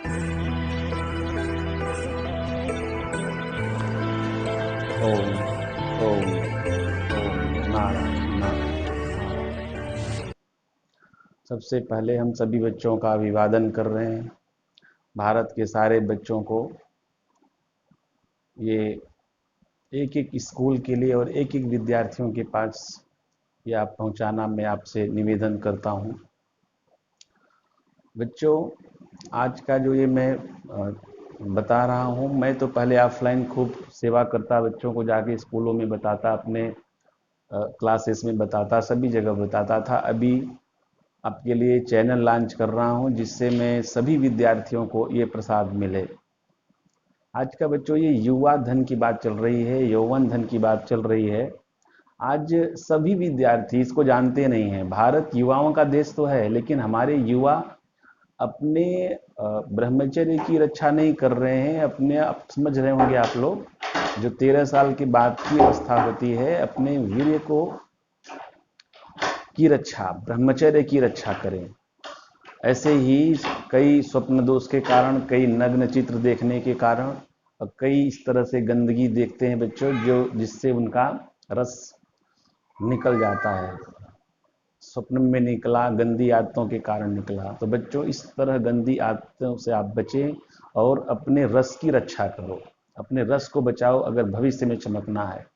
ओम ओम ओम नारायण नारायण नारायण। सबसे पहले हम सभी बच्चों का अभिवादन कर रहे हैं। भारत के सारे बच्चों को ये एक एक स्कूल के लिए और एक एक विद्यार्थियों के पास ये आप पहुंचाना मैं आपसे निवेदन करता हूं। बच्चों, आज का जो ये मैं बता रहा हूं, मैं तो पहले ऑफलाइन खूब सेवा करता, बच्चों को जाके स्कूलों में बताता, अपने क्लासेस में बताता, सभी जगह बताता था। अभी आपके लिए चैनल लॉन्च कर रहा हूं जिससे मैं सभी विद्यार्थियों को ये प्रसाद मिले। आज का बच्चों ये युवा धन की बात चल रही है, यौवन धन की बात चल रही है। आज सभी विद्यार्थी इसको जानते नहीं हैं। भारत युवाओं का देश तो है, लेकिन हमारे युवा अपने ब्रह्मचर्य की रक्षा नहीं कर रहे हैं। अपने, आप समझ रहे होंगे आप लोग, जो 13 साल के बाद की अवस्था होती है, अपने वीर्य को की रक्षा, ब्रह्मचर्य की रक्षा करें। ऐसे ही कई स्वप्न दोष के कारण, कई नग्न चित्र देखने के कारण और कई इस तरह से गंदगी देखते हैं बच्चों, जो जिससे उनका रस निकल जाता है। स्वप्न में निकला, गंदी आदतों के कारण निकला। तो बच्चों, इस तरह गंदी आदतों से आप बचें और अपने रस की रक्षा करो, अपने रस को बचाओ अगर भविष्य में चमकना है।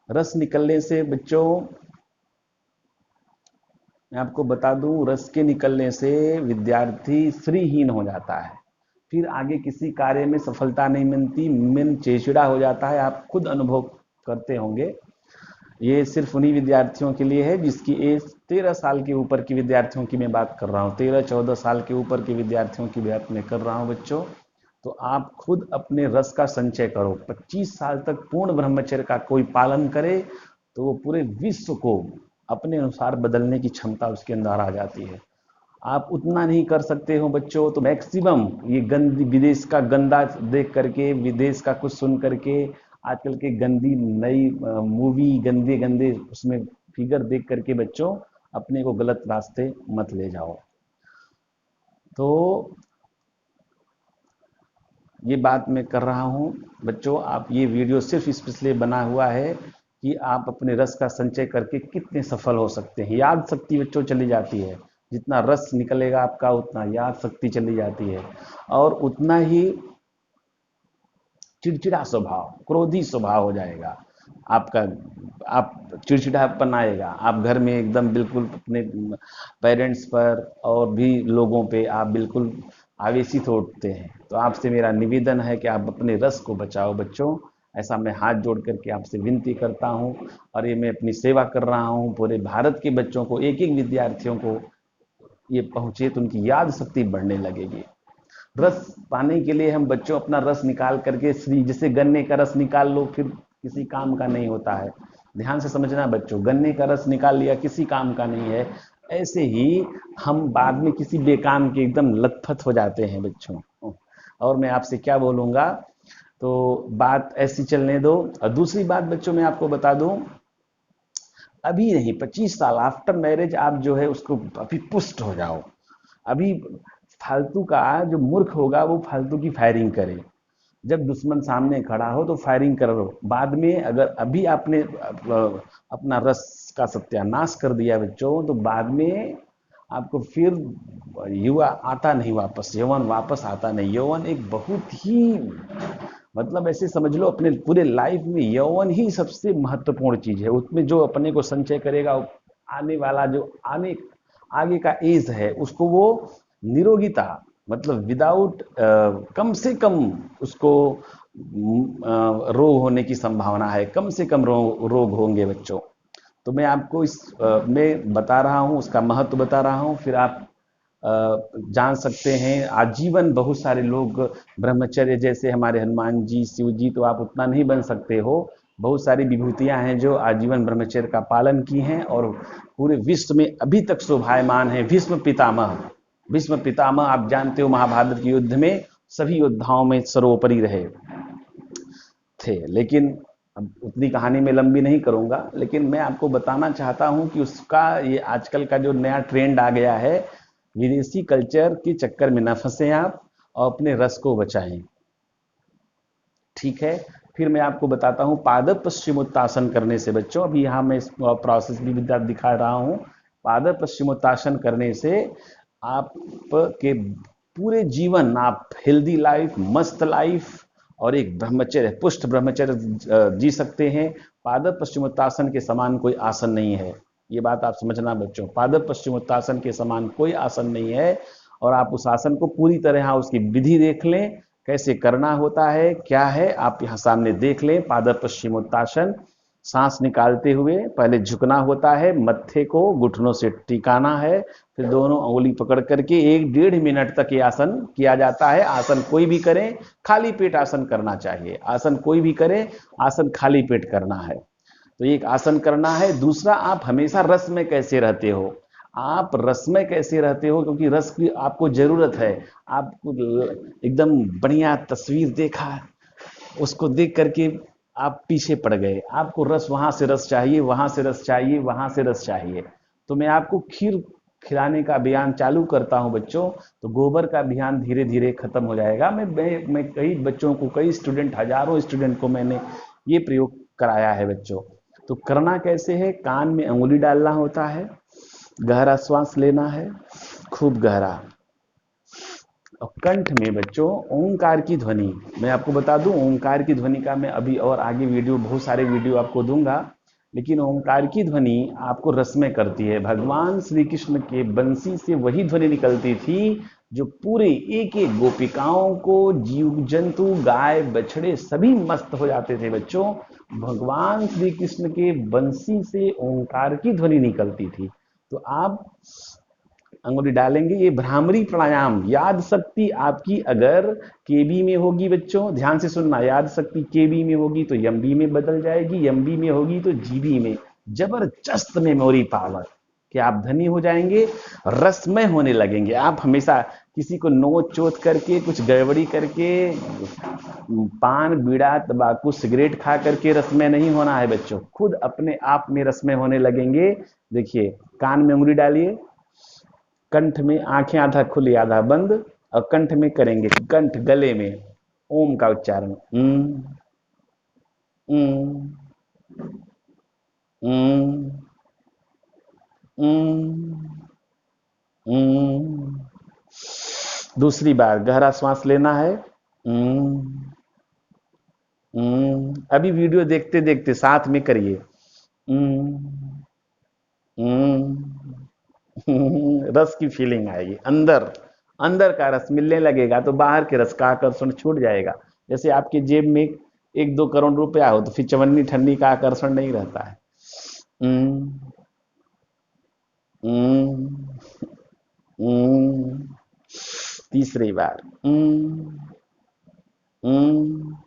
रस निकलने से बच्चों, मैं आपको बता दूं, रस के निकलने से विद्यार्थी श्रीहीन हो जाता है। फिर आगे किसी कार्य में सफलता नहीं मिलती, मन चिड़चिड़ा हो जाता है। आप खुद अनुभव करते होंगे। ये सिर्फ उन्हीं विद्यार्थियों के लिए है जिसकी एज 13 साल के ऊपर की विद्यार्थियों की मैं बात कर रहा हूँ। 13-14 साल के ऊपर के विद्यार्थियों की बात मैं कर रहा हूँ बच्चों। तो आप खुद अपने रस का संचय करो। 25 साल तक पूर्ण ब्रह्मचर्य का कोई पालन करे तो वो पूरे विश्व को अपने अनुसार बदलने की क्षमता उसके अंदर आ जाती है। आप उतना नहीं कर सकते हो बच्चों, तो मैक्सिमम ये गंदी विदेश का गंदा देख करके, विदेश का कुछ सुन करके, आजकल के गंदी नई मूवी, गंदे गंदे उसमें फिगर देख करके बच्चों अपने को गलत रास्ते मत ले जाओ। तो ये बात मैं कर रहा हूँ बच्चों, आप ये वीडियो सिर्फ इसलिए बना हुआ है कि आप अपने रस का संचय करके कितने सफल हो सकते हैं। याद शक्ति बच्चों चली जाती है, जितना रस निकलेगा आपका उतना याद शक्ति चली जाती है, और उतना ही चिड़चिड़ा स्वभाव, क्रोधी स्वभाव हो जाएगा आपका। आप चिड़चिड़ापन आएगा, आप घर में एकदम बिल्कुल अपने पेरेंट्स पर और भी लोगों पे आप बिल्कुल आवेशित होते हैं। तो आपसे मेरा निवेदन है कि आप अपने रस को बचाओ बच्चों। ऐसा मैं हाथ जोड़ करके आपसे विनती करता हूं, और ये मैं अपनी सेवा कर रहा हूं। पूरे भारत के बच्चों को, एक एक विद्यार्थियों को ये पहुंचे तो उनकी याद शक्ति बढ़ने लगेगी। रस पाने के लिए हम बच्चों अपना रस निकाल करके, श्री जैसे गन्ने का रस निकाल लो फिर किसी काम का नहीं होता है। ध्यान से समझना बच्चों, गन्ने का रस निकाल लिया किसी काम का नहीं है। ऐसे ही हम बाद में किसी बेकाम के एकदम लथपथ हो जाते हैं बच्चों। और मैं आपसे क्या बोलूंगा, तो बात ऐसी चलने दो। और दूसरी बात बच्चों मैं आपको बता दूं, अभी नहीं, 25 साल आफ्टर मैरिज आप जो है उसको अभी पुष्ट हो जाओ। अभी फालतू का, जो मूर्ख होगा वो फालतू की फायरिंग करे। जब दुश्मन सामने खड़ा हो तो फायरिंग करो। बाद में अगर अभी आपने अपना रस का सत्यानाश कर दिया बच्चों, तो बाद में आपको फिर युवा आता नहीं वापस, यौवन वापस आता नहीं। यौवन एक बहुत ही, मतलब ऐसे समझ लो अपने पूरे लाइफ में यौवन ही सबसे महत्वपूर्ण चीज है। उसमें जो अपने को संचय करेगा, आने वाला जो आने आगे का एज है उसको वो निरोगिता, मतलब विदाउट कम से कम उसको रोग होने की संभावना है। कम से कम रोग होंगे बच्चों। तो मैं आपको इस में बता रहा हूँ, उसका महत्व बता रहा हूँ। फिर आप जान सकते हैं। आजीवन बहुत सारे लोग ब्रह्मचर्य, जैसे हमारे हनुमान जी, शिव जी, तो आप उतना नहीं बन सकते हो। बहुत सारी विभूतियां हैं जो आजीवन ब्रह्मचर्य का पालन की हैं और पूरे विश्व में अभी तक शोभायमान है। भीष्म पितामह, भीष्म पितामह आप जानते हो, महाभारत के युद्ध में सभी योद्धाओं में सर्वोपरि रहे थे। लेकिन अब उतनी कहानी में लंबी नहीं करूंगा, लेकिन मैं आपको बताना चाहता हूं कि उसका ये आजकल का जो नया ट्रेंड आ गया है, विदेशी कल्चर के चक्कर में न फंसे आप, और अपने रस को बचाएं। ठीक है, फिर मैं आपको बताता हूं पादप पश्चिमोत्तासन करने से बच्चों, अभी यहां मैं इस प्रोसेस भी विद्या दिखा रहा हूं। पादप पश्चिमोत्तासन करने से आपके पूरे जीवन आप हेल्दी लाइफ, मस्त लाइफ और एक ब्रह्मचर्य, पुष्ट ब्रह्मचर्य जी सकते हैं। पादप पश्चिमोत्तासन के समान कोई आसन नहीं है, ये बात आप समझना बच्चों। पादप पश्चिमोत्तासन के समान कोई आसन नहीं है, और आप उस आसन को पूरी तरह उसकी विधि देख लें, कैसे करना होता है, क्या है, आप यहाँ सामने देख लें। पादप पश्चिमोत्तासन, सांस निकालते हुए पहले झुकना होता है, मत्थे को घुटनों से टिकाना है, फिर दोनों उंगली पकड़ करके 1-1.5 मिनट तक ये आसन किया जाता है। आसन कोई भी करें, खाली पेट आसन करना चाहिए। आसन कोई भी करे, आसन खाली पेट करना है। तो एक आसन करना है। दूसरा, आप हमेशा रस में कैसे रहते हो, आप रस में कैसे रहते हो, क्योंकि रस की आपको जरूरत है। आपको एकदम बढ़िया तस्वीर देखा, उसको देख करके आप पीछे पड़ गए, आपको रस, वहां से रस चाहिए, वहां से रस चाहिए, वहां से रस चाहिए। तो मैं आपको खीर खिलाने का अभियान चालू करता हूं बच्चों, तो गोबर का अभियान धीरे धीरे खत्म हो जाएगा। मैं कई बच्चों को, कई स्टूडेंट, हजारों स्टूडेंट को मैंने ये प्रयोग कराया है बच्चों। तो करना कैसे है, कान में अंगुली डालना होता है, गहरा श्वास लेना है, खूब गहरा, और कंठ में बच्चों ओंकार की ध्वनि। मैं आपको बता दूं, ओंकार की ध्वनि का मैं अभी और आगे वीडियो, बहुत सारे वीडियो आपको दूंगा, लेकिन ओंकार की ध्वनि आपको रस में करती है। भगवान श्री कृष्ण के बंसी से वही ध्वनि निकलती थी जो पूरे एक एक गोपिकाओं को, जीव जंतु, गाय बछड़े सभी मस्त हो जाते थे बच्चों। भगवान श्री कृष्ण के बंसी से ओंकार की ध्वनि निकलती थी। तो आप अंगुली डालेंगे, ये भ्रामरी प्राणायाम। याद शक्ति आपकी अगर केबी में होगी बच्चों, ध्यान से सुनना, याद शक्ति केबी में होगी तो एमबी में बदल जाएगी, एमबी में होगी तो जीबी में। जबरदस्त मेमोरी पावर कि आप धनी हो जाएंगे, रसमय होने लगेंगे। आप हमेशा किसी को नोच चोट करके, कुछ गड़बड़ी करके, पान बीड़ा तंबाकू सिगरेट खा करके रसमय नहीं होना है बच्चों, खुद अपने आप में रसमय होने लगेंगे। देखिए, कान में उंगली डालिए, कंठ में, आंखें आधा खुली आधा बंद, और कंठ में करेंगे, कंठ गले में ओम का उच्चारण। उम, उम, उम, उम। दूसरी बार गहरा श्वास लेना है। अभी वीडियो देखते देखते साथ में करिए। रस की फीलिंग आएगी, अंदर अंदर का रस मिलने लगेगा, तो बाहर के रस का आकर्षण छूट जाएगा। जैसे आपके जेब में 1-2 करोड़ रुपया हो तो फिर चवन्नी ठन्नी का आकर्षण नहीं रहता है। उम, उम, उम। तीसरी बार उम, उम।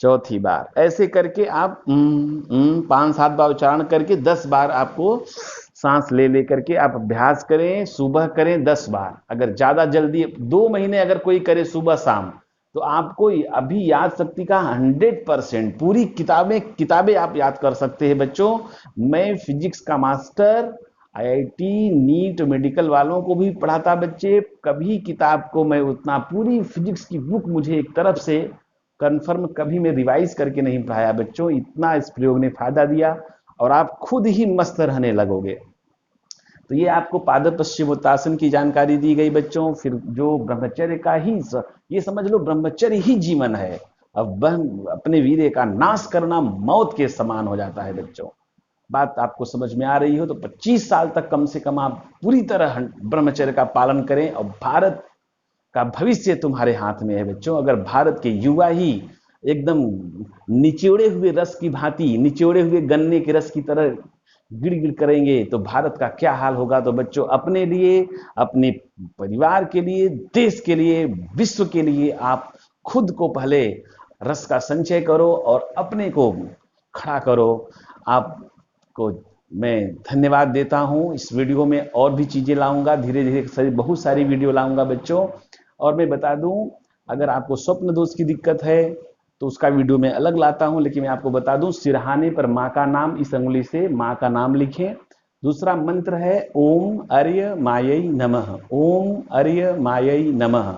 चौथी बार ऐसे करके आप 5-7 बार उच्चारण करके 10 बार आपको सांस ले ले करके आप अभ्यास करें। सुबह करें 10 बार, अगर ज्यादा जल्दी 2 महीने अगर कोई करे सुबह शाम, तो आपको अभी याद शक्ति का 100% पूरी किताबें किताबें आप याद कर सकते हैं बच्चों। मैं फिजिक्स का मास्टर, आईआईटी, नीट, मेडिकल वालों को भी पढ़ाता बच्चे। कभी किताब को मैं उतना, पूरी फिजिक्स की बुक मुझे एक तरफ से कंफर्म कभी मैं रिवाइज करके नहीं पढ़ाया बच्चों। इतना इस प्रयोग ने फायदा दिया, और आप खुद ही मस्त रहने लगोगे। तो ये आपको पादप पश्चिमोत्तासन की जानकारी दी गई बच्चों। फिर जो ब्रह्मचर्य का ही, ये समझ लो ब्रह्मचर्य ही जीवन है। अब अपने वीर्य का नाश करना मौत के समान हो जाता है बच्चों। बात आपको समझ में आ रही हो तो 25 साल तक कम से कम आप पूरी तरह ब्रह्मचर्य का पालन करें, और भारत का भविष्य तुम्हारे हाथ में है बच्चों। अगर भारत के युवा ही एकदम निचोड़े हुए रस की भांति, निचोड़े हुए गन्ने के रस की तरह गिड़गिड़ करेंगे, तो भारत का क्या हाल होगा। तो बच्चों, अपने लिए, अपने परिवार के लिए, देश के लिए, विश्व के लिए आप खुद को पहले रस का संचय करो और अपने को खड़ा करो। आपको मैं धन्यवाद देता हूं। इस वीडियो में और भी चीजें लाऊंगा, धीरे धीरे बहुत सारी वीडियो लाऊंगा बच्चों। और मैं बता दूं, अगर आपको स्वप्न दोष की दिक्कत है तो उसका वीडियो मैं अलग लाता हूं, लेकिन मैं आपको बता दूं, सिरहाने पर माँ का नाम, इस अंगुली से माँ का नाम लिखें। दूसरा मंत्र है ओम अर्य मायै नमः, ओम अर्य मायै नमः,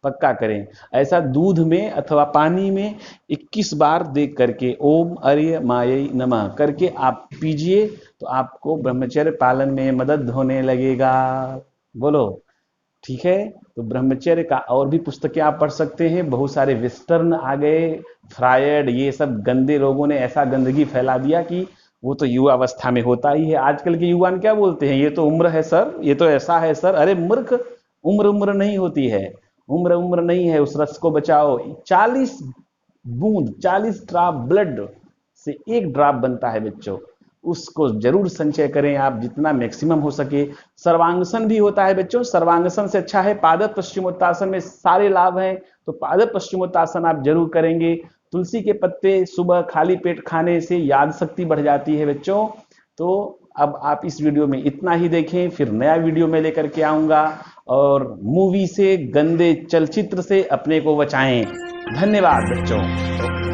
पक्का करें। ऐसा दूध में अथवा पानी में 21 बार देख करके ओम अर्य मायै नमः करके आप पीजिए, तो आपको ब्रह्मचर्य पालन में मदद होने लगेगा। बोलो ठीक है। तो ब्रह्मचर्य का और भी पुस्तकें आप पढ़ सकते हैं, बहुत सारे वेस्टर्न आ गए, फ्रायड, ये सब गंदे लोगों ने ऐसा गंदगी फैला दिया कि वो तो युवा अवस्था में होता ही है। आजकल के युवा क्या बोलते हैं, ये तो उम्र है सर, ये तो ऐसा है सर। अरे मूर्ख, उम्र नहीं होती है, उम्र नहीं है, उस रस को बचाओ। 40 बूंद, 40 ड्रॉप ब्लड से एक ड्रॉप बनता है बच्चों, उसको जरूर संचय करें आप जितना मैक्सिमम हो सके। सर्वांगसन भी होता है बच्चों, सर्वांगसन से अच्छा है पादप पश्चिमोत्तासन में सारे लाभ हैं, तो पादप पश्चिमोत्तासन आप जरूर करेंगे। तुलसी के पत्ते सुबह खाली पेट खाने से याद शक्ति बढ़ जाती है बच्चों। तो अब आप इस वीडियो में इतना ही देखें, फिर नया वीडियो में लेकर के आऊंगा। और मूवी से, गंदे चलचित्र से अपने को बचाएं। धन्यवाद बच्चों।